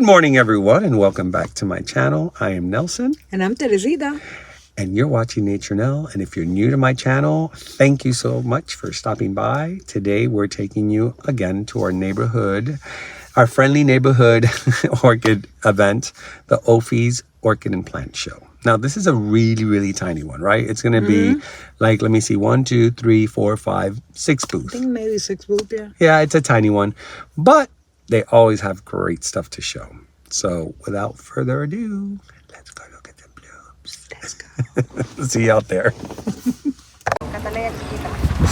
morning, everyone, and welcome back to my channel. I am Nelson. And I'm Teresita. And you're watching Nature Nell. And if you're new to my channel, thank you so much for stopping by. Today, we're taking you again to our neighborhood, our friendly neighborhood orchid event, the OFE's Orchid and Plant Show. Now, this is a really, really tiny one, right? It's going to be like, let me see, 1, 2, 3, 4, 5, 6 booths. I think maybe 6 booths, yeah. Yeah, it's a tiny one, but they always have great stuff to show. So without further ado, let's go look at the blooms. Let's go. See you out there.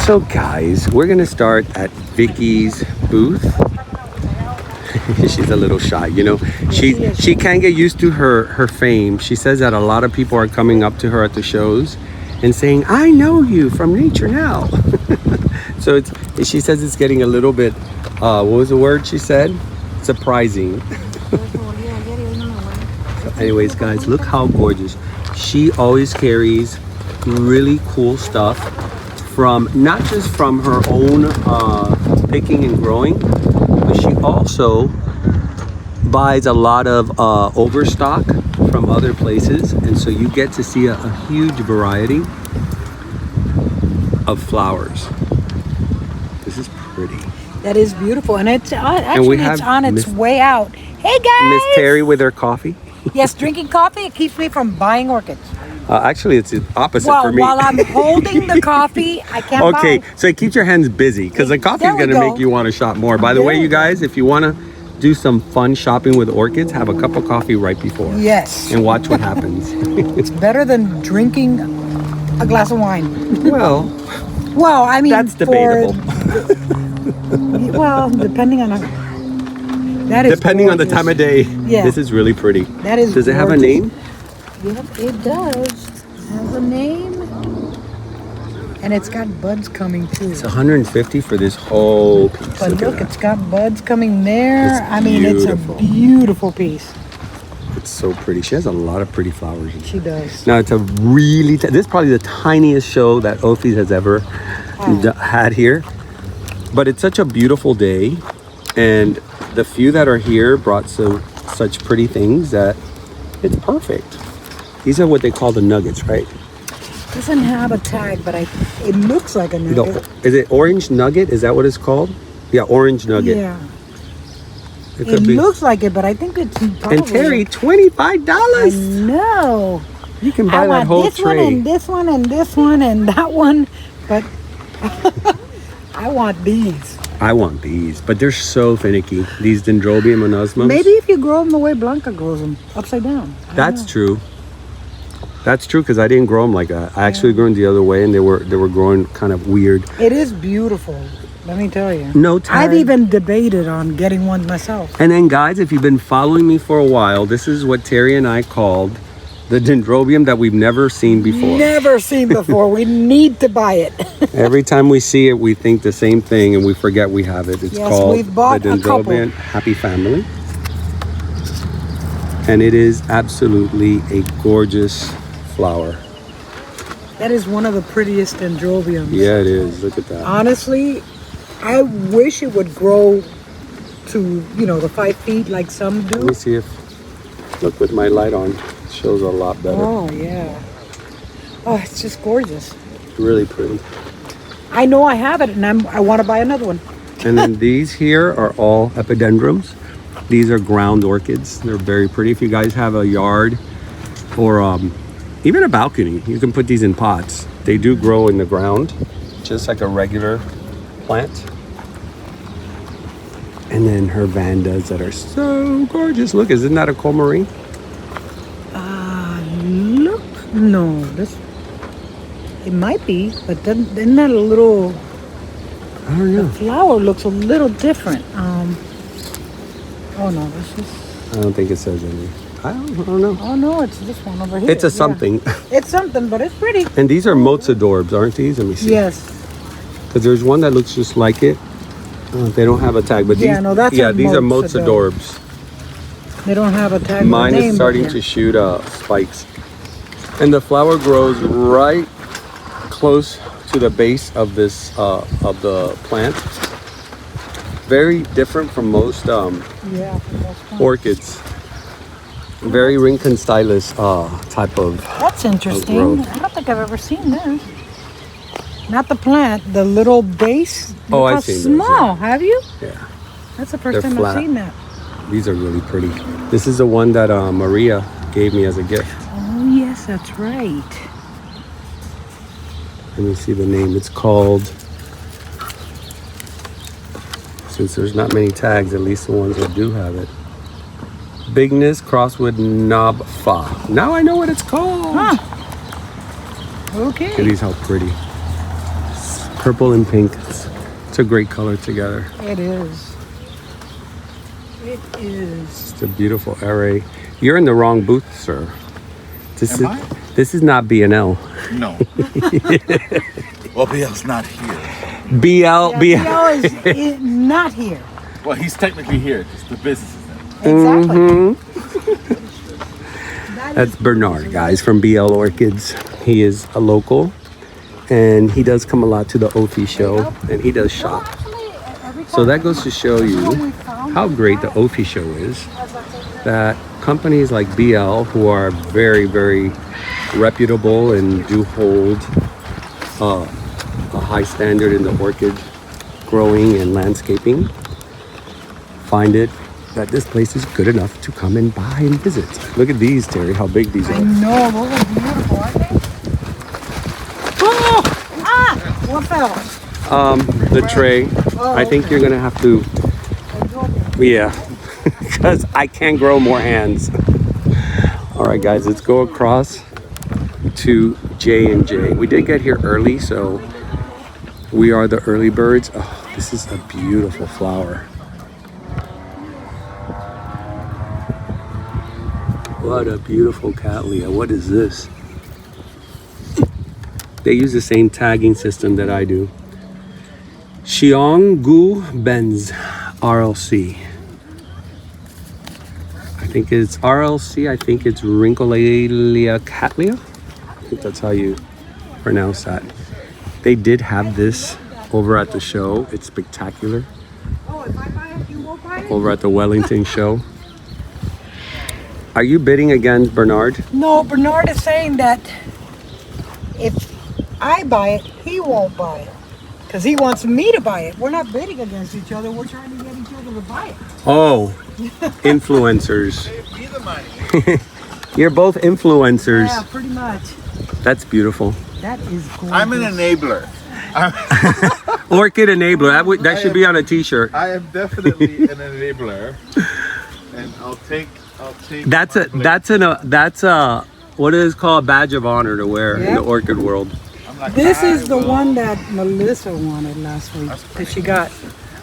So guys, we're going to start at Vickys Booth. She's a little shy, you know. She can't get used to her fame. She says that a lot of people are coming up to her at the shows and saying, I know you from Nature Nell. So she says it's getting a little bit, what was the word she said? Surprising. So anyways, guys, look how gorgeous. She always carries really cool stuff from, not just from her own picking and growing, but she also buys a lot of overstock from other places, and so you get to see a huge variety of flowers. This is pretty. That is beautiful, and it's actually it's on its way out. Hey guys! Miss Terry with her coffee. Yes, drinking coffee, it keeps me from buying orchids. Actually, it's the opposite for me. While I'm holding the coffee, I can't buy. Okay, so it keeps your hands busy because the coffee is going to make you want to shop more. By the way, you guys, if you want to do some fun shopping with orchids, have a cup of coffee right before. Yes. And watch what happens. It's better than drinking a glass of wine. Well, I mean, that's debatable. Well, depending on that is depending on the time of day. Yeah. This is really pretty. That is. Does it have a name? Yep, it does. It has a name. And it's got buds coming too. It's $150 for this whole piece. But look, it's got buds coming there. I mean, it's a beautiful piece. It's so pretty. She has a lot of pretty flowers. She does. Now, it's a really, this is probably the tiniest show that OFE has ever had here. But it's such a beautiful day. And the few that are here brought such pretty things that it's perfect. These are what they call the nuggets, right? Doesn't have a tag, but it looks like a nugget. Is it orange nugget? Is that what it's called? Yeah, orange nugget. Yeah. It looks like it, but I think it's probably... And Terry, $25. I know. You can buy that whole tray. This one and this one and that one, but I want these. I want these, but they're so finicky. These Dendrobium monosmos. Maybe if you grow them the way Blanca grows them, upside down. That's true. That's true, because I didn't grow them like that. I actually grew them the other way, and they were growing kind of weird. It is beautiful, let me tell you. No tag. I've even debated on getting one myself. And then, guys, if you've been following me for a while, this is what Terry and I called the Dendrobium that we've never seen before. Never seen before. We need to buy it. Every time we see it, we think the same thing, and we forget we have it. It's called we've bought the Dendrobium Happy Family. And it is absolutely a gorgeous flower. That is one of the prettiest Dendrobiums. Yeah, it is. Look at that. Honestly, I wish it would grow to, the 5 feet like some do. Let me see if, look with my light on, it shows a lot better. Oh, yeah. Oh, it's just gorgeous. Really pretty. I know I have it, and I want to buy another one. And then these here are all epidendrums. These are ground orchids. They're very pretty. If you guys have a yard or even a balcony, you can put these in pots. They do grow in the ground, just like a regular plant. And then her vandas that are so gorgeous. Look, isn't that a Colmarine? Look, no, it might be, but isn't that a little? I don't know. The flower looks a little different. Oh no, this is. I don't think it says any. I don't know. Oh no, it's this one over here. It's a something. It's something, but it's pretty. And these are Mozadorbs, aren't these? Let me see. Yes. Because there's one that looks just like it. They don't have a tag, but these are Mozadorbs. They don't have a tag. Mine is starting to shoot spikes. And the flower grows right close to the base of this of the plant. Very different from most Yeah, that's fun. orchids. Very Rincon stylus type of. That's interesting. growth. I don't think I've ever seen that. Not the plant, the little base. Oh, Look I've how seen those, small. Have you? Yeah, That's the first They're time flat. I've seen that. these are really pretty. This is the one that Maria gave me as a gift. Oh, yes, that's right. Let me see the name. It's called, since there's not many tags, at least the ones that do have it. Bigness Crosswood Knob Fa. Now I know what it's called. Huh. Look at Okay. these, how pretty. Purple and pink. It's a great color together. It is. It is. It's a beautiful array. You're in the wrong booth, sir. Am I? This is not B&L. No. Well, BL's not here. BL. Theo is not here. Well, he's technically here. Just the business is in. Exactly. Mhm. That That's Bernard, guys, from BL Orchids. He is a local, and he does come a lot to the OFE show, and he does shop. So that goes to show you how great the OFE show is, that companies like BL, who are very, very reputable and do hold a high standard in the orchid growing and landscaping, find it that this place is good enough to come and buy and visit. Look at these, Terry, how big these I are. know, those are beautiful, aren't they? Oh! Ah! What fell? The tray, I think you're gonna have to, yeah, because I can't grow more hands. All right, guys, let's go across to J&J. We did get here early, so we are the early birds. Oh, this is a beautiful flower. What a beautiful Cattleya. What is this? They use the same tagging system that I do. Xionggu Benz RLC. I think it's RLC. I think it's Wrinklealia Cattleyas. I think that's how you pronounce that. They did have this over at the show. It's spectacular. Over at the Wellington show. Are you bidding against Bernard? No, Bernard is saying that if I buy it, he won't buy it. Because he wants me to buy it. We're not bidding against each other. We're trying to get each other to buy it. Oh, influencers. Me the money. You're both influencers. Yeah, pretty much. That's beautiful. That is gorgeous. I'm an enabler. Orchid enabler. That should be on a t-shirt. I am definitely an enabler, and I'll take. That's a what is called a badge of honor to wear in the orchid world. I'm like, This I is the will- one that Melissa wanted last week. That she got.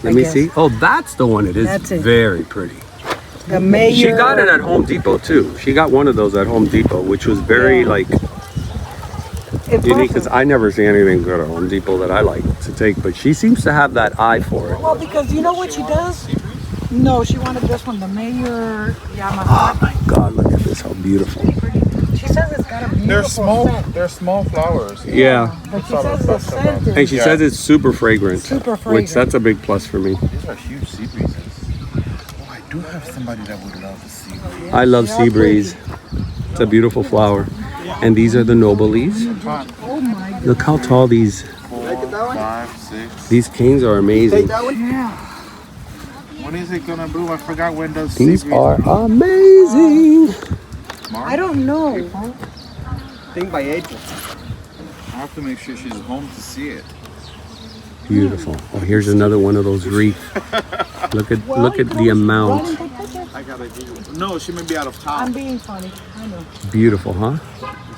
Let me see. Oh, that's the one. It is That's it. very pretty. The mayor. She got it at Home Depot too. She got one of those at Home Depot, which was very like unique because I never see anything good at Home Depot that I like to take. But she seems to have that eye for it. Well, because you know what she does? No, she wanted this one, the mayor Oh Yamaha. my God! Look at this. How beautiful. She says it's got a beautiful They're small. scent. They're small flowers. Yeah. But she says the scent And is she says it's super fragrant. Super Which fragrant. that's a big plus for me. These are huge sea breezes. Oh, I do have somebody that would love a sea breeze. I love sea breeze. It's a beautiful flower. And these are the noble leaves. Oh my God. Look how tall these 5, 6. these canes are amazing. Yeah. When is it gonna bloom? I forgot when does sea These breeze are bloom. amazing. I don't know. I think by April. I have to make sure she's home to see it. Beautiful. Oh, here's another one of those wreath. Look at the amount. I gotta give you. No, she may be out of I'm town. being funny. I know. Beautiful, huh?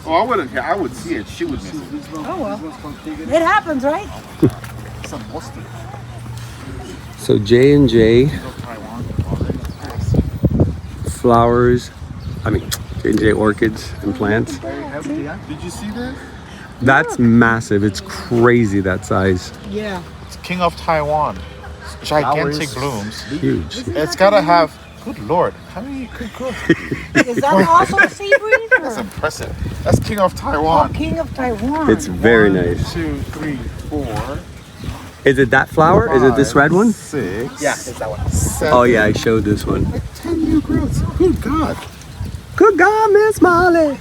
Oh, I wouldn't care. I would see it. She would miss it. Oh well. It happens, right? Some mustard. So J&J flowers. I mean J&J orchids and plants. Did you see that? That's massive. It's crazy that size. Yeah. It's King of Taiwan. Gigantic blooms. Huge. It's gotta have. Good lord, how many good? Is that also a sea breeze? That's Or? impressive. That's King of Oh, Taiwan. King of Taiwan. It's very 1, nice. 2, 3, 4, Is it that flower? Is it this red one? 6. Yeah, it's that one. 7. Oh yeah, I showed this one. Like 10 new growths. Good God. Good God, Miss Molly.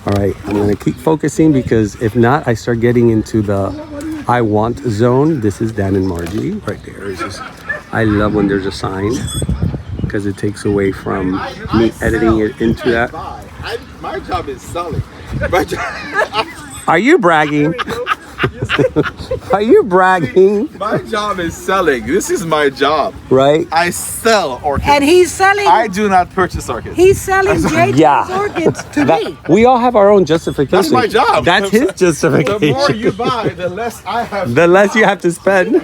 All right, I'm gonna keep focusing because if not, I start getting into the I want zone. This is Dan and Margie right there. It's just, I love when there's a sign because it takes away from me editing it into that. My job is selling. Are you bragging? Are you bragging? My job is selling. This is my job. Right? I sell orchids. And he's selling. I do not purchase orchids. He's selling JJ's Yeah. orchids to me. We all have our own justification. That's my job. That's his justification. The more you buy, the less I have. The less you have to spend.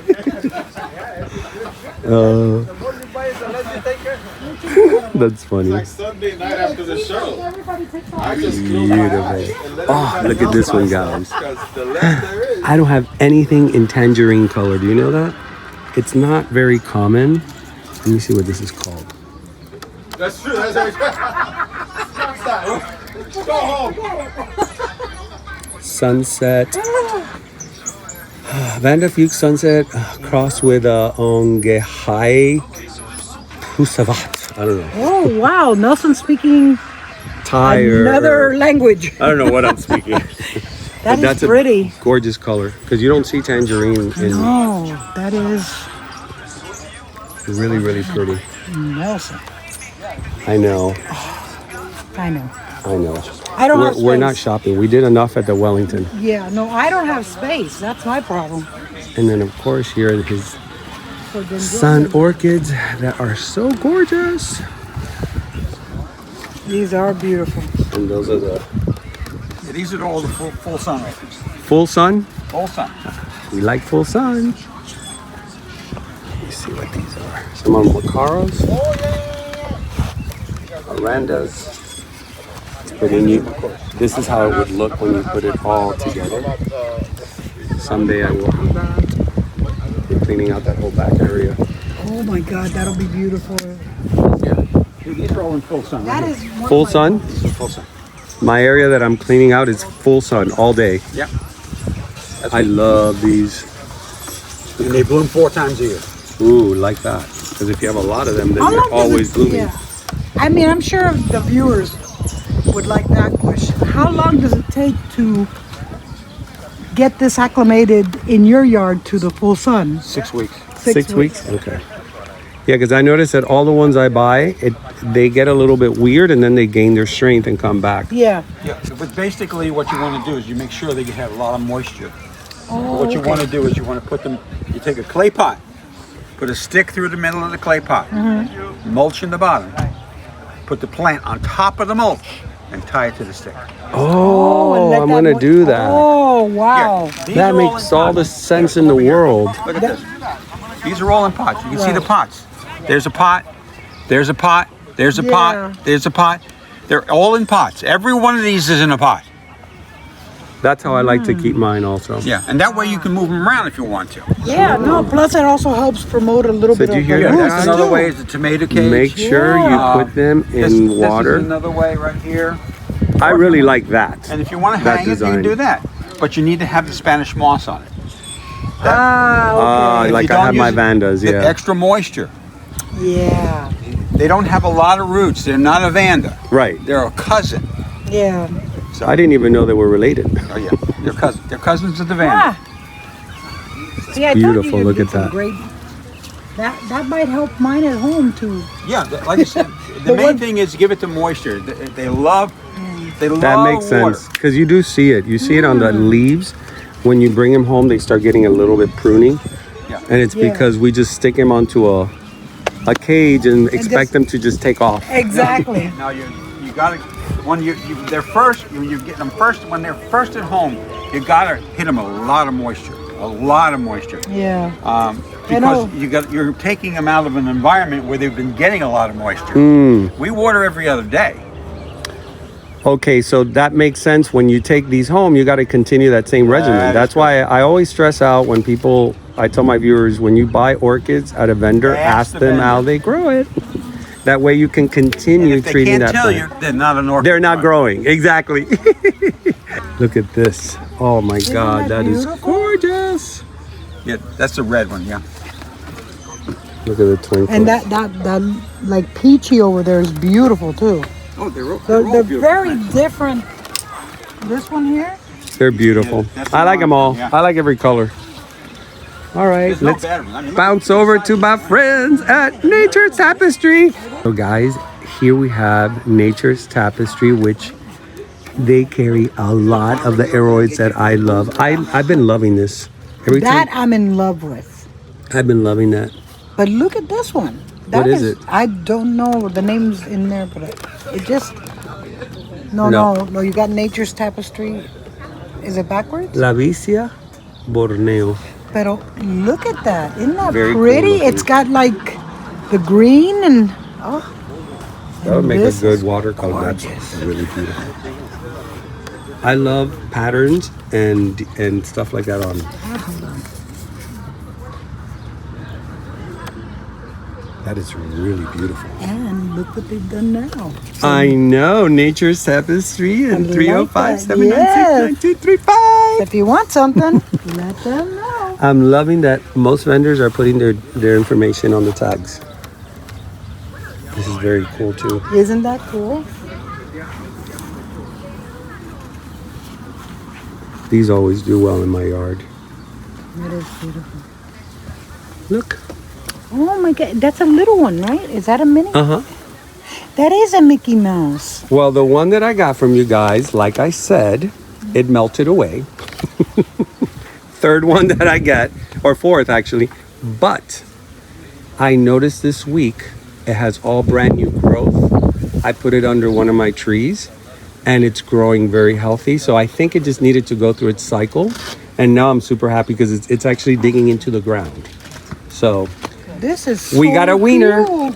That's funny. Like Sunday night after the show. I just Beautiful. Oh, look at this one, guys. Because the less there is. I don't have anything in tangerine color. Do you know that? It's not very common. Let me see what this is called. That's true. That's Go home. Sunset. Vanda Fuchs Sunset crossed with Ongehai Pusavat. I don't know. Oh wow, Nelson speaking Thai another language. I don't know what I'm speaking. That is That's pretty. a gorgeous color because you don't see tangerine in Oh, that is really, really pretty. Nelson. I know. I know. I know. I don't have We're space. not shopping. We did enough at the Wellington. Yeah, no, I don't have space. That's my problem. And then, of course, here are his So then sun orchids that are so gorgeous. these are beautiful. And those are the Yeah, these are all the full sun orchids. full sun. Full sun. We like full sun. Let me see what these are. Some are Macaros. Arandas. But when you, this is how it would look when you put it all together. Someday I will have that. We're cleaning out that whole back area. Oh my God, that'll be beautiful. These are all in full sun. That right is one Full of my- sun. here. These are full sun. My area that I'm cleaning out is full sun all day. Yep. I love these. And they bloom 4 times a year. Ooh, like that. Because if you have a lot of them, then How they're long does always it- blooming. yeah. I mean, I'm sure the viewers would like that question. How long does it take to get this acclimated in your yard to the full sun? 6 weeks. 6 weeks? Okay. Yeah, because I noticed that all the ones I buy, they get a little bit weird and then they gain their strength and come back. Yeah. Yeah, but basically what you want to do is you make sure they have a lot of moisture. Oh, What you want to do is you want to put them, you take a clay pot, put a stick through the middle of the clay pot, mulch in the bottom, put the plant on top of the mulch, and tie it to the stick. Oh, and let I'm that going to mo- do that. Oh, wow. These That are all makes in all pots. the sense in the world. Look at this. These are all in pots. You can see the Right. pots. There's a pot, there's a pot, there's a Yeah. pot, there's a pot. They're all in pots. Every one of these is in a pot. That's how I like to keep mine also. Yeah, and that way you can move them around if you want to. Yeah, no, plus it also helps promote a little So bit do you of hear the that, Yeah, roots, that's guys? another too. way is the tomato cage. Make sure you Yeah. put them in This water. is another way right here. I really like that. And if you want to That hang it, you design. can do that. But you need to have the Spanish moss on it. Ah, okay. If Like you I don't have my use it, Vandas, the yeah. extra moisture. Yeah. They don't have a lot of roots. They're not a Vanda. Right. They're a cousin. Yeah. So, I didn't even know they were related. Oh yeah, they're cousins. They're cousins of the Vanda. Ah. See, I told beautiful. you you'd Look get at some that. Great. That might help mine at home too. Yeah, like I said, the But main what- thing is give it the moisture. They love. They love That makes water. sense because you do see it. You see it on the leaves. When you bring them home, they start getting a little bit pruny, Yeah. and it's Yeah. because we just stick them onto a cage and expect just- them to just take off. Exactly. Now you gotta when they're first when you get them first when they're first at home, you gotta hit them a lot of moisture, Yeah. because know. you're taking them out of an environment where they've been getting a lot of moisture. We water every other day. Okay, so that makes sense. When you take these home, you got to continue that same regimen. That is That's why I always stress out when people. I tell my viewers when you buy orchids at a vendor, Ask ask the them vendor. how they grow it. That way you can continue And if they treating can't that tell plant. you, they're not an orchid. They're not farm. growing. Exactly. Look at this. Oh my God, that that is beautiful? gorgeous. Yeah, that's the red one. Yeah. Look at the twinkles. And that like peachy over there is beautiful too. Oh, they're all They're beautiful very plants. different. This one here. They're beautiful. Yeah, that's I like them all. yeah. I like every color. All right, There's no let's bad one. I mean, look bounce over to my friends at Nature's Tapestry. So guys, here we have Nature's Tapestry, which they carry a lot of the aeroids that I love. I've been loving this. Every That time I'm in love with. I've been loving that. But look at this one. What is it? I don't know the name's in there, but it just. No. You got Nature's Tapestry. Is it backwards? La Vicia Borneo. Pero look at that. Isn't that Very cool pretty? looking. It's got like the green and That would make a This good is watercolor. gorgeous. That's really beautiful. I love patterns and stuff like that on them. That is really beautiful. and look what they've done now. I know. Nature's Tapestry and I like 305 that. 796 9235. If you want something, let them know. I'm loving that most vendors are putting their information on the tags. This is very cool too. Isn't that cool? These always do well in my yard. That is beautiful. Look. Oh my God, that's a little one, right? Is that a mini? Uh-huh. That is a Mickey Mouse. Well, the one that I got from you guys, like I said, it melted away. Third one that I get, or fourth actually. But I noticed this week it has all brand new growth. I put it under one of my trees and it's growing very healthy. So I think it just needed to go through its cycle. And now I'm super happy because it's actually digging into the ground. So This is We got a wiener. cute.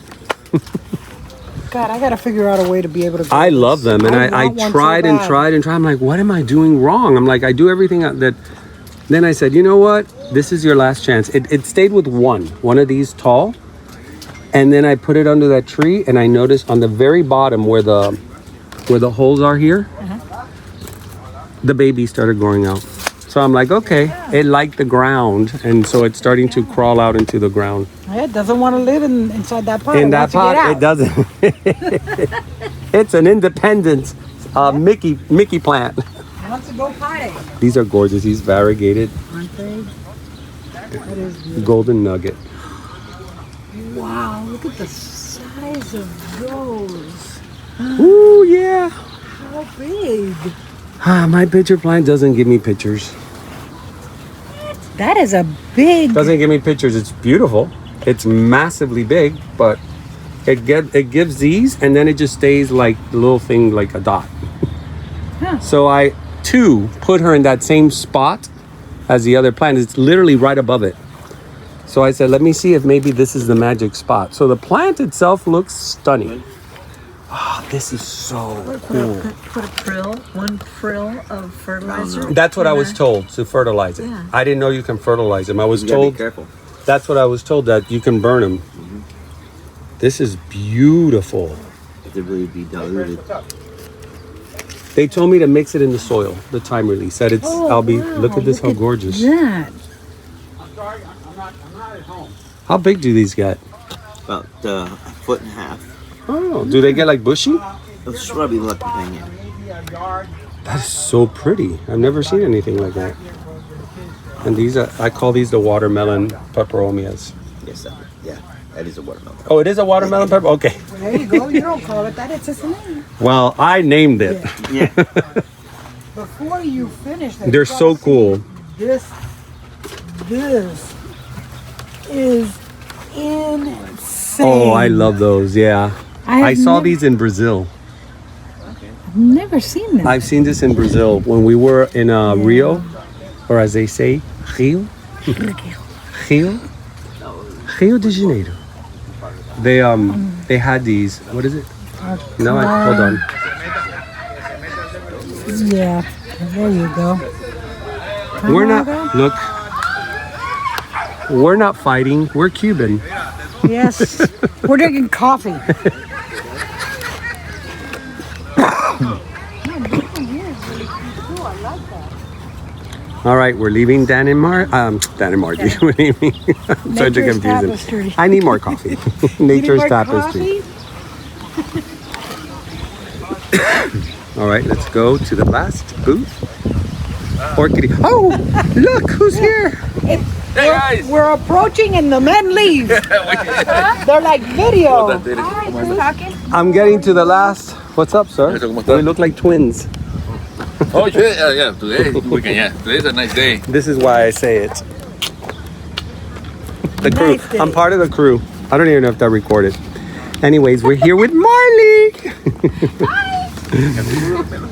God, I gotta figure out a way to be able to. I love them, and I want one so tried and bad. tried and tried. I'm like, what am I doing wrong? I'm like, I do everything that. Then I said, you know what? This is your last chance. It stayed with one of these tall, and then I put it under that tree, and I noticed on the very bottom where the holes are here, the baby started growing out. So I'm like, okay, it liked the ground, and so it's starting to crawl out into the ground. It doesn't want to live inside that pot. In It that wants to get pot, out. it doesn't. It's an independent Mickey plant. It wants to go potty. These are gorgeous. These variegated Aren't they? That is beautiful. golden nugget. Wow, look at the size of those. Ooh, yeah. How big? My picture plant doesn't give me pictures. That is a big. Doesn't give me pictures. It's beautiful. It's massively big, but it gives these, and then it just stays like the little thing, like a dot. Huh. So I too put her in that same spot as the other plant. It's literally right above it. So I said, let me see if maybe this is the magic spot. So the plant itself looks stunning. Oh, this is so cool. Put one frill of fertilizer. That's what I was in told, to fertilize it. Yeah. I didn't know you can fertilize them. I was You gotta told be careful. that's what I was told, that you can burn them. This is beautiful. If it really be diluted. They told me to mix it in the soil, the time release. That it's look at this, how gorgeous. That. I'm sorry, I'm not at home. How big do these get? About a foot and a half. Oh, do they get like bushy? A shrubby looking thing, yeah. That's so pretty. I've never seen anything like that. And these are, I call these the watermelon peperomias. Yes, yeah. That is a watermelon. Oh, it is a watermelon pepper? Okay. There you go. You don't call it that. It's just a name. Well, I named it. Yeah. Before you finish, They're so cool. This is insane. Oh, I love those. Yeah. I saw never- these in Brazil. I've never seen that. I've seen this in Brazil when we were in Rio, or as they say, Rio de Janeiro. They had these. What is it? No, hold on. Yeah, there you go. We're not. Look. We're not fighting. We're Cuban. Yes, we're drinking coffee. All right, we're leaving Dan and Margie. We're leaving. I'm starting to Nature's confuse Tapestry. it. I need more coffee. You need Nature's more Tapestry. coffee? All right, let's go to the last booth. Orchidique. Oh, look who's here. Hey guys! We're approaching and the men leave. They're like video. I'm getting to the last. What's up, sir? We look like twins. Oh, shit. Yeah, today is weekend. Yeah, today's a nice day. This is why I say it. The crew. Nice day. I'm part of the crew. I don't even know if that recorded. Anyways, we're here with Marley.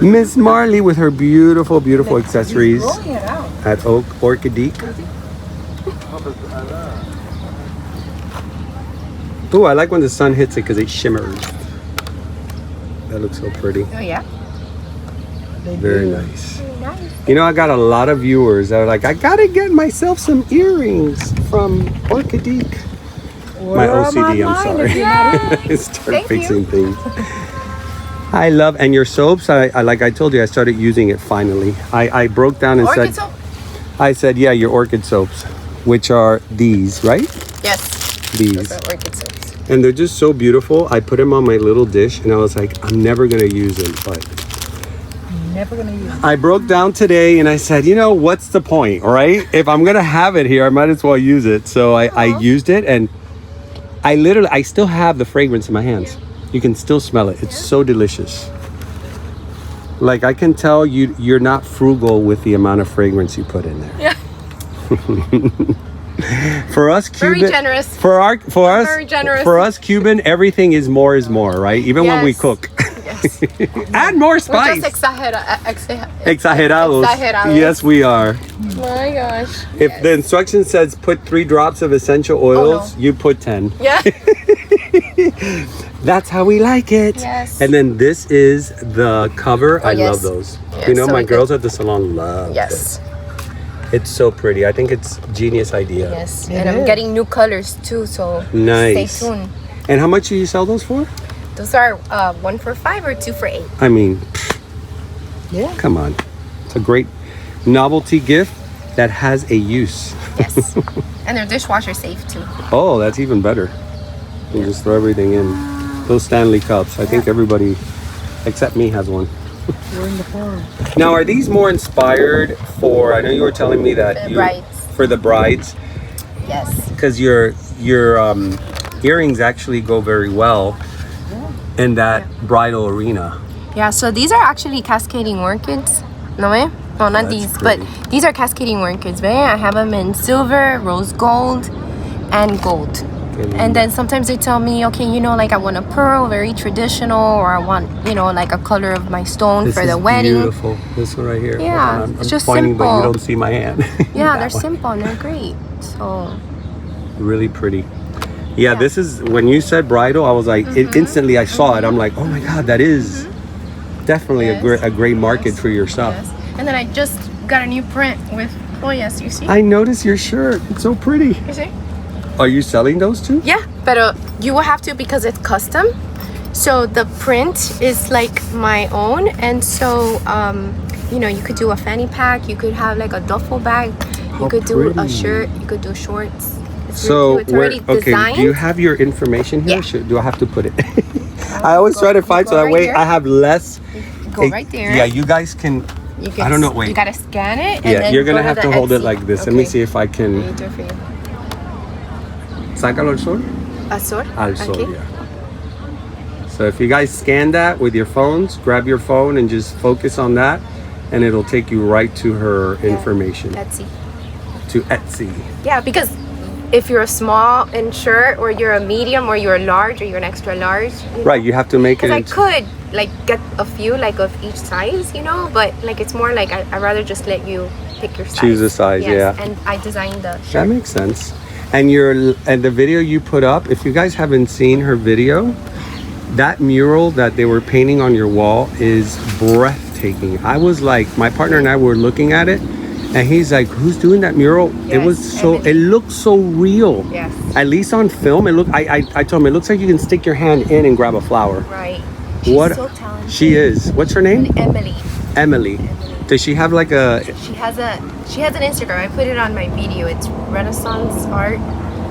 Miss Marley with her beautiful, beautiful accessories Rolling it out. at Orchidique. Ooh, I like when the sun hits it because it shimmers. That looks so pretty. Oh yeah. Very nice. You know, I got a lot of viewers that are like, I gotta get myself some earrings from Orchidique. My Order 'em OCD, I'm online sorry. if you're not Start fixing things. I love, and your soaps, I like I told you, I started using it finally. I broke down and Orchid said, soap? I said, yeah, your orchid soaps, which are these, right? Yes. These. Those are orchid soaps. And they're just so beautiful. I put them on my little dish and I was like, I'm never gonna use them, but never gonna use it. I broke down today and I said, you know, what's the point, right? If I'm gonna have it here, I might as well use it. So I used it and I still have the fragrance in my hands. You can still smell it. It's so delicious. Like I can tell you're not frugal with the amount of fragrance you put in there. Yeah. For us Cuban, Very generous. Very generous. For us Cuban, everything is more, right? Even when we Yes. cook. Yes. Add more We're spice. just Exagerados. Exagerados. Yes, we are. My gosh. If the instruction says put 3 drops of essential oils, you put 10. Yeah. That's how we like it. Yes. And then this is the cover. I yes. love those. Yeah, you know, so my we girls at the salon love Yes. it. It's so pretty. I think it's genius idea. Yes. And I'm getting new colors too, so Nice. stay tuned. And how much do you sell those for? Those are 1 for $5 or 2 for $8. I mean, Yeah. come on. It's a great novelty gift that has a use. Yes. And they're dishwasher safe too. Oh, that's even better. You just throw everything in. Those Stanley cups. I think everybody except me has one. We're in the farm. Now, are these more inspired for? I know you were telling me that For the brides. For the brides, Yes. because your earrings actually go very well in that bridal arena. Yeah, so these are actually cascading orchids. No, eh? No, not That's these, pretty. but these are cascading orchids. Right? I have them in silver, rose gold, and gold. And then sometimes they tell me, okay, you know, like I want a pearl, very traditional, or I want, you know, like a color of my stone This for is the wedding. beautiful. This one right here. Yeah, I'm it's just pointing, but you simple. don't see my hand. Yeah, That they're one. simple and they're great. So Really pretty. Yeah, this is when you said bridal. I was like, instantly I saw it. I'm like, oh my god, that is definitely a great market for your stuff. yes. And then I just got a new print with Cattleyas. You see? I noticed your shirt. It's so pretty. You see? Are you selling those too? Yeah, but you will have to because it's custom. So the print is like my own, and so you know, you could do a fanny pack, you could have like a duffel bag, you could do a pretty. shirt, you could do shorts. It's So it's already designed. do you have your information here? Yeah. Do I have to put it? I always try to find so that right way here. I have less. Go right there. Yeah, you guys can. You can, I don't know. Wait. You gotta scan it. And Yeah, then you're gonna go have the to hold it Etsy. like this. Let me Okay. see if I Let can. me do it for you. Sácalo al sol. Azor. Al sol, Okay. yeah. So if you guys scan that with your phones, grab your phone and just focus on that, and it'll take you right to her information. Etsy. To Etsy. Yeah, because if you're a small in shirt, or you're a medium, or you're a large, or you're an extra large, you know? Right, you have to make it. Because I into- could like get a few like of each size, you know, but like it's more like I'd rather just let you pick your size. Choose a size, Yes, yeah. And I designed the That shirt. makes sense. And the video you put up, if you guys haven't seen her video, that mural that they were painting on your wall is breathtaking. I was like, my partner and I were looking at it, and he's like, "Who's doing that mural?" It Yes, was so. Emily. It looked so real. Yes. At least on film, it looked. I told him it looks like you can stick your hand in and grab a flower. Right. She's What? so talented. She is. What's her name? Emily. Emily. Does she have like a She has an Instagram. I put it on my video. It's Renaissance Art.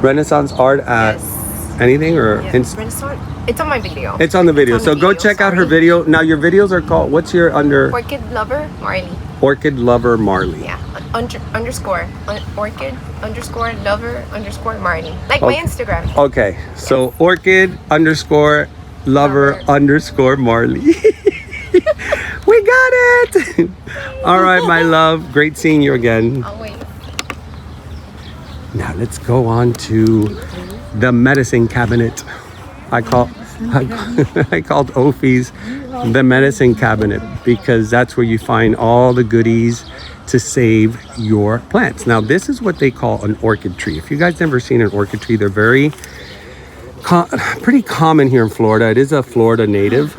Renaissance art at Yes. anything or Yeah. Inst- Renaissance. It's on my video. It's on the video. It's on So the go video, check out her sorry. video. Now your videos are called, what's your under? Orchid Lover Marley. Orchid Lover Marley. Yeah. Underscore. Orchid underscore lover underscore Marley. Like my Okay. Instagram. Okay. So Orchid underscore lover underscore Marley. We got it. All right, my love. Great seeing you again. I'll wait. Now let's go on to the medicine cabinet. I called OFE's the medicine cabinet because that's where you find all the goodies to save your plants. Now this is what they call an orchid tree. If you guys never seen an orchid tree, they're very pretty common here in Florida. It is a Florida native.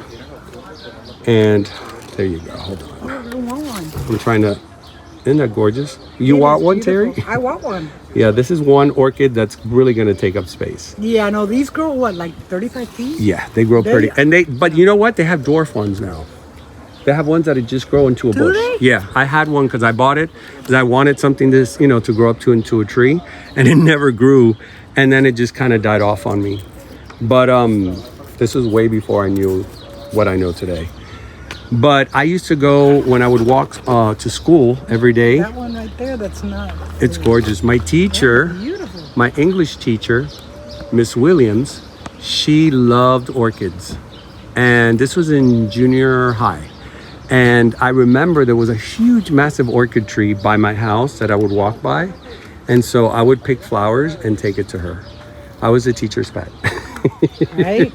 And there you go. Hold on. I want one. I'm trying to. Isn't that gorgeous? You It want is one, Terry? beautiful. I want one. Yeah, this is one orchid that's really going to take up space. Yeah, I know. These grow, what, like 35 feet? Yeah, they grow pretty. And but you know what? They have dwarf ones now. They have ones that just grow into a Do bush. they? Yeah, I had one because I bought it because I wanted something to, to grow up into a tree, and it never grew, and then it just kind of died off on me. But this was way before I knew what I know today. But I used to go when I would walk to school every day. That one right there, that's not. It's gorgeous. My teacher, Beautiful. my English teacher, Miss Williams, she loved orchids. And this was in junior high. And I remember there was a huge, massive orchid tree by my house that I would walk by. And so I would pick flowers and take it to her. I was a teacher's pet. Right?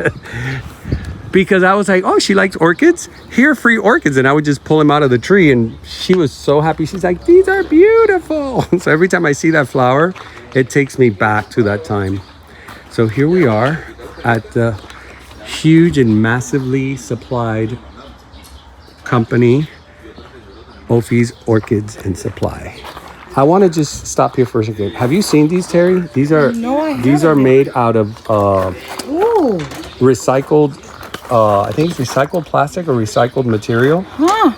Because I was like, oh, she likes orchids? Here are free orchids. And I would just pull them out of the tree. And she was so happy. She's like, these are beautiful. So every time I see that flower, it takes me back to that time. So here we are at the huge and massively supplied company, OFE's Orchids and Supply. I want to just stop here for a second. Have you seen these, Terry? These are these are made out of Ooh. recycled. I think it's recycled plastic or recycled material. Huh.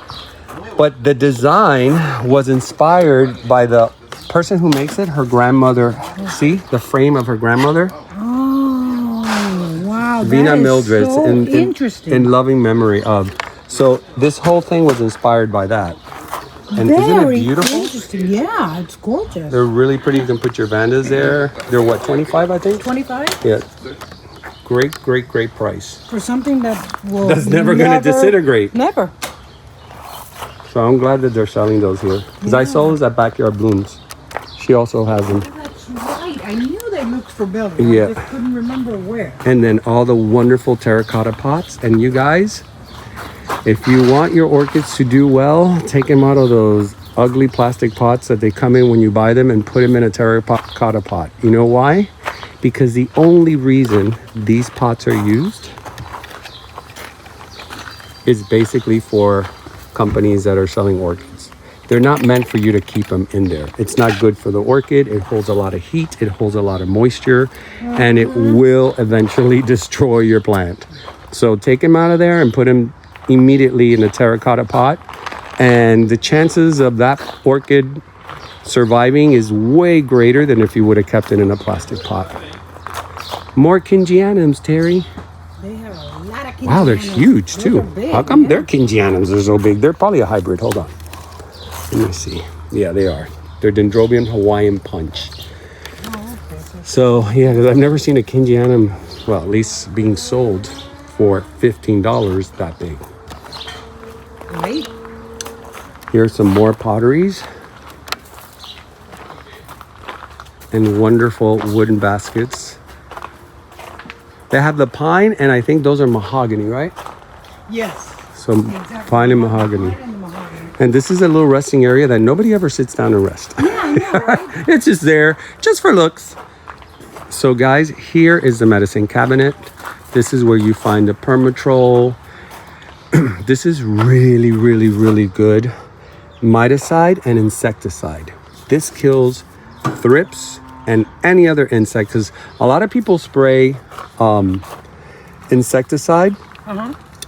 But the design was inspired by the person who makes it, her grandmother. See the frame of her grandmother? Oh, wow. Vina that is Mildred. so interesting. In loving memory of. So this whole thing was inspired by that. And Very isn't it beautiful? Interesting. Yeah, it's gorgeous. They're really pretty. You can put your vandas there. They're what, 25, I think? 25 Yeah. Great price. for something that will That's never gonna disintegrate. Never. So I'm glad that they're selling those here. Because I saw those at Backyard Blooms. She also has them. That's right. I knew they looked for building. Yeah. I just couldn't remember where. And then all the wonderful terracotta pots. And you guys, if you want your orchids to do well, take them out of those ugly plastic pots that they come in when you buy them and put them in a terracotta pot. You know why? Because the only reason these pots are used is basically for companies that are selling orchids. They're not meant for you to keep them in there. It's not good for the orchid. It holds a lot of heat. It holds a lot of moisture, and it will eventually destroy your plant. So take them out of there and put them immediately in a terracotta pot. And the chances of that orchid surviving is way greater than if you would have kept it in a plastic pot. More Kingianums, Terry. They have a lot of Wow, they're Kingianums. huge Those too. are big, How come yeah. their Kingianums are so big? They're probably a hybrid. Hold on. Let me see. Yeah, they are. They're Dendrobium Hawaiian Punch. Oh, okay. So, yeah, because I've never seen a Kingianum, well, at least being sold for $15 that big. Great. Here's some more potteries. And wonderful wooden baskets. They have the pine, and I think those are mahogany, right? Yes. So Exactly. pine and mahogany. Pine and the mahogany. And this is a little resting area that nobody ever sits down and rests. Yeah, I know, right? It's just there, just for looks. So guys, here is the medicine cabinet. This is where you find the permatrol. This is really, really, really good miticide and insecticide. This kills thrips and any other insect, because a lot of people spray insecticide,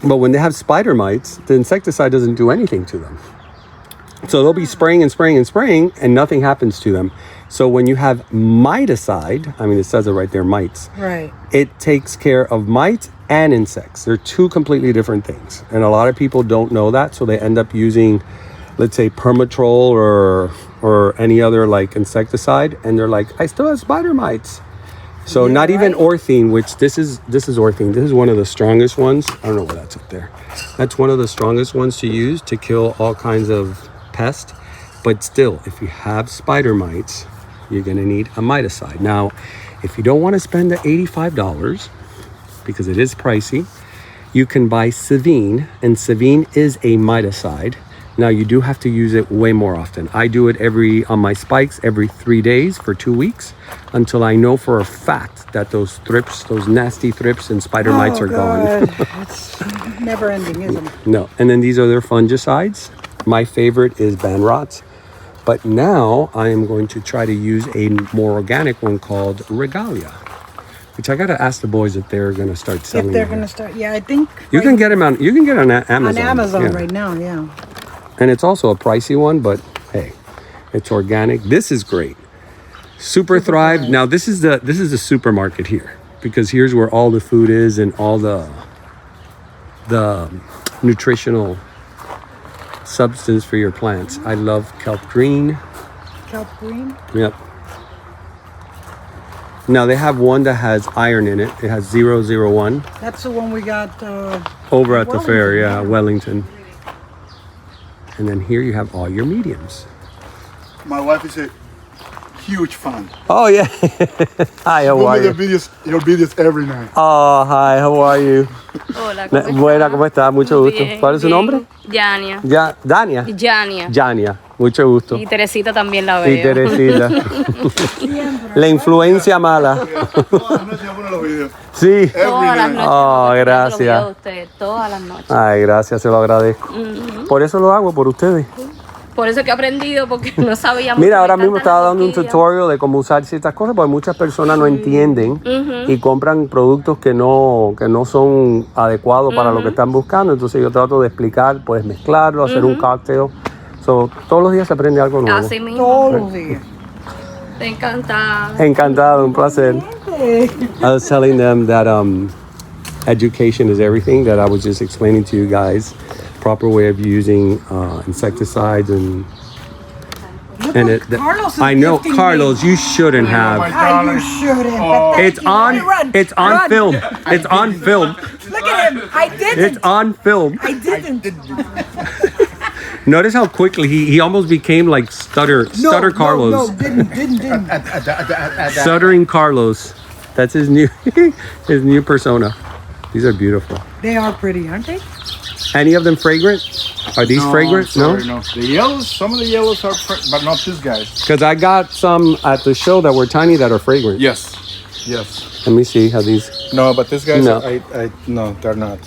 but when they have spider mites, the insecticide doesn't do anything to them. So they'll be spraying and spraying and spraying, and nothing happens to them. So when you have miticide, I mean, it says it right there, mites. Right. It takes care of mites and insects. They're two completely different things. And a lot of people don't know that, so they end up using, let's say, Permatrol or any other like insecticide, and they're like, I still have spider mites. So not even Orthene, which this is Orthene. This is one of the strongest ones. I don't know where that's up there. That's one of the strongest ones to use to kill all kinds of pests. But still, if you have spider mites, you're gonna need a miticide. Now, if you don't want to spend the $85, because it is pricey, you can buy Savine, and Savine is a miticide. Now, you do have to use it way more often. I do it on my spikes every 3 days for 2 weeks until I know for a fact that those thrips, those nasty thrips and spider mites are gone. It's never ending, isn't it? No, and then these are their fungicides. My favorite is Banrots. But now I am going to try to use a more organic one called Regalia, which I got to ask the boys if they're going to start selling. If they're going to start, yeah, I think you can get them on. You can get on Amazon. on Amazon yeah. right now, yeah. And it's also a pricey one, but hey, it's organic. This is great. Super Thrive. Now this is the supermarket here, because here's where all the food is and all the nutritional substance for your plants. I love kelp green. Kelp green? Yep. Now they have one that has iron in it. It has 001. That's the one we got over at the fair, Wellington, yeah, Wellington. And then here you have all your mediums. My wife is a huge fan. Oh yeah. Hi, how are you? Your videos every night. Oh, hi, how are you? Hola, Buena, ¿cómo está? Mucho gusto. Bien, ¿Cuál es su bien. nombre? Yania. Dania. Yania. Yania. Mucho gusto. Y Teresita también la Y veo. Teresita. La influencia mala. Sí. Todas las noches. Oh, Lo gracias. veo a usted, todas las noches. Ay, gracias, se lo agradezco. Por eso lo hago, por ustedes. Por eso que he aprendido, porque no sabía mucho. Mira, ahora Me mismo encantan estaba las dando un boquillas. tutorial de cómo usar ciertas cosas, porque muchas personas no entienden y compran productos que no son adecuados para lo que están buscando. Entonces yo trato de explicar, puedes mezclarlo, hacer un cocktail. So, todos los días se aprende algo nuevo. Así mismo. todos los días. Te encanta. Encantado, un placer. I was telling them that education is everything, that I was just explaining to you guys proper way of using insecticides and it. Carlos is I know, gifting Carlos, you shouldn't have. You shouldn't. but thank It's you. on. Run, It's on run. film. It's on film. Look at him. I didn't. It's on film. I didn't. Notice how quickly he almost became like Stutter Carlos. No, didn't. Stuttering Carlos. That's his new persona. These are beautiful. They are pretty, aren't they? Any of them fragrant? Are these fragrant? Sorry, no. The yellows, some of the yellows are, but not these guys. Because I got some at the show that were tiny that are fragrant. Yes. Let me see how these. No, but these guys, No. no, they're not.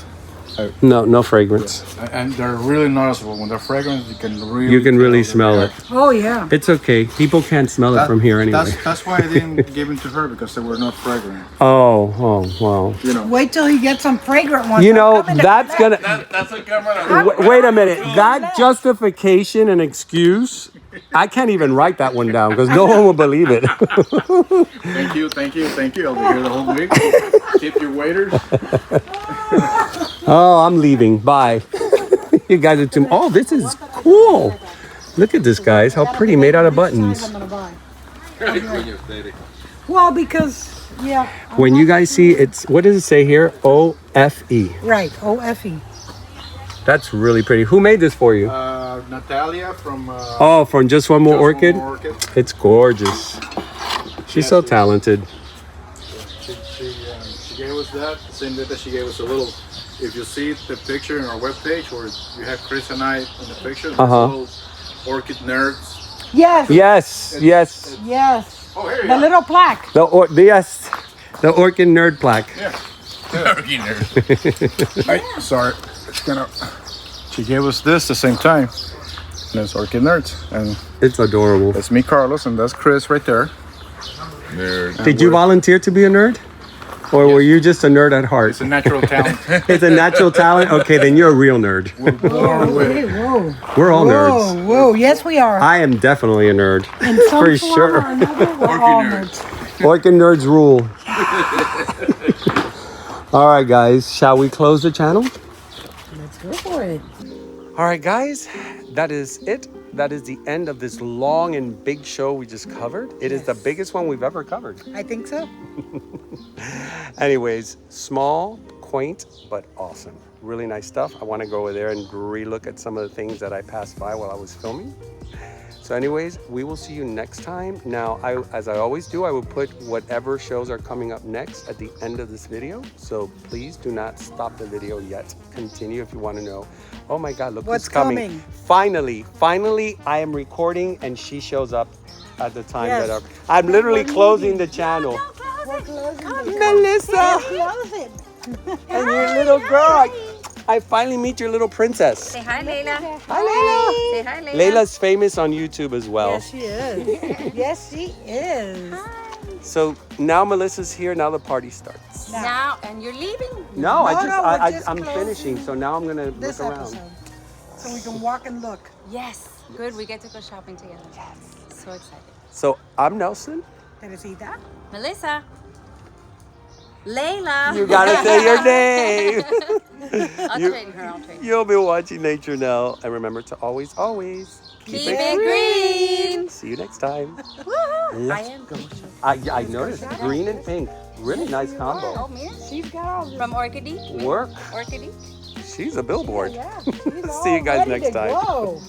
No fragrance. And they're really noticeable. When they're fragrant, you can really smell it. Oh yeah. It's okay. People can't smell it from here anyway. That's why I didn't give them to her, because they were not fragrant. Oh, wow. You know. Wait till he gets some fragrant ones. You know, I'm coming to that's collect. gonna. That's a camera. Wait a minute. That justification and excuse, I can't even write that one down because no one will believe it. Thank you. I'll be here the whole week. Tip your waiters. Oh, I'm leaving. Bye. You guys are too. Oh, this is cool. Look at this, guys. How pretty, made out of buttons. I'm gonna buy. Well, because yeah. When you guys see it's, what does it say here? OFE. Right, OFE. That's really pretty. Who made this for you? Natalia from. Oh, from Just One More Orchid? Orchid. It's gorgeous. She's so talented. She gave us that. The same day that she gave us a little. If you see the picture on our webpage, where you have Chris and I in the picture, there's little orchid nerds. Yes. Yes. Oh, here you The are. little plaque. The Orchid Nerd plaque. Ay, sorry. It's gonna. She gave us this the same time. And it's Orchid Nerds. And It's adorable. that's me, Carlos, and that's Chris right there. Nerd. Did you volunteer to be a nerd? Or were you just a nerd at heart? It's a natural talent. It's a natural talent? Okay, then you're a real nerd. We're born with Hey, it. whoa. We're all nerds. Whoa, whoa, yes we are. I am definitely a nerd. In some For form sure. or another, we're all nerds. Orchid nerds rule. All right, guys, shall we close the channel? Let's go for it. All right, guys, that is it. That is the end of this long and big show we just covered. It is the biggest one we've ever covered. I think so. Anyways, small, quaint, but awesome. Really nice stuff. I want to go over there and re-look at some of the things that I passed by while I was filming. So anyways, we will see you next time. Now, as I always do, I will put whatever shows are coming up next at the end of this video. So please do not stop the video yet. Continue if you want to know. Oh my God, look What's what's coming. coming? Finally, I am recording and she shows up at the time Yes. that I'm literally closing the channel. We're closing Melissa Close it. and your little girl. I finally meet your little princess. Say hi, Layla. Hi, Layla. Say hi, Layla. Layla's famous on YouTube as well. Yes, she is. Yes, she is. So now Melissa's here. Now the party starts. Now, and you're leaving? No, we're just I'm closing finishing. So now I'm gonna This look around. episode. So we can walk and look. Yes. Good. We get to go shopping together. Yes. So excited. So I'm Nelson. Teresita. Melissa. Layla. You gotta say your name. I'll train her. I'll train her. You'll be watching Nature Now, and remember to always Keep it green. See you next time. Woohoo. I am going to show. I noticed green and pink. Really nice Oh, combo. me? She's got all this. From Orchidique. Work. Orchidique. She's a billboard. Yeah, she's See you all guys ready next to time. go.